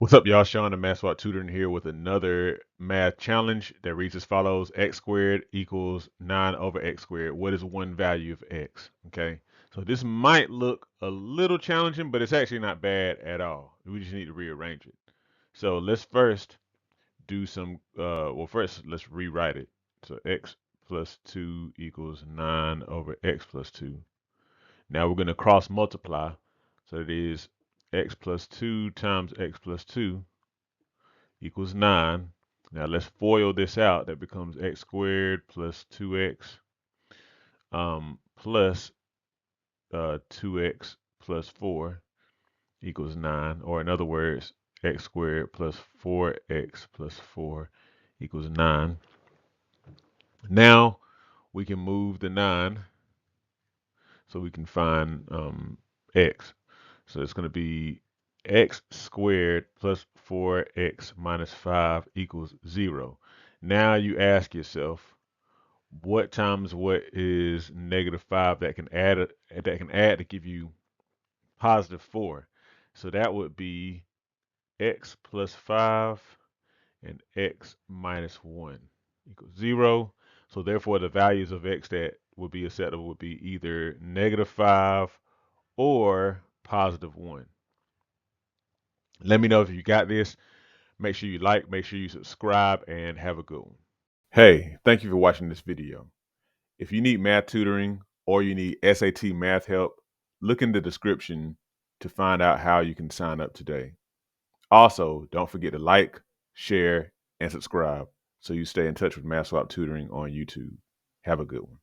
What's up, y'all? Sean the Math Swap Tutoring here with another math challenge that reads as follows: x squared equals 9 over x squared. What is one value of x? Okay, so this might look a little challenging, but it's actually not bad at all. We just need to rearrange it. So let's first do some, first let's rewrite it. So x plus 2 equals 9 over x plus 2. Now we're going to cross multiply. So it is x plus 2 times x plus 2 equals 9. Now let's FOIL this out. That becomes x squared plus 2x plus 2x plus 4 equals 9. Or in other words, x squared plus 4x plus 4 equals 9. Now we can move the 9 so we can find x. So it's going to be x squared plus 4x minus 5 equals 0. Now you ask yourself, what times what is -5 that can add to give you positive 4? So that would be x plus 5 and x minus 1 equals 0. So therefore the values of x that would be acceptable would be either -5 or positive 1. Let me know if you got this. Make sure you like, make sure you subscribe, and have a good one. Hey, thank you for watching this video. If you need math tutoring or you need SAT math help, look in the description to find out how you can sign up today. Also, don't forget to like, share, and subscribe so you stay in touch with Math Swap Tutoring on YouTube. Have a good one.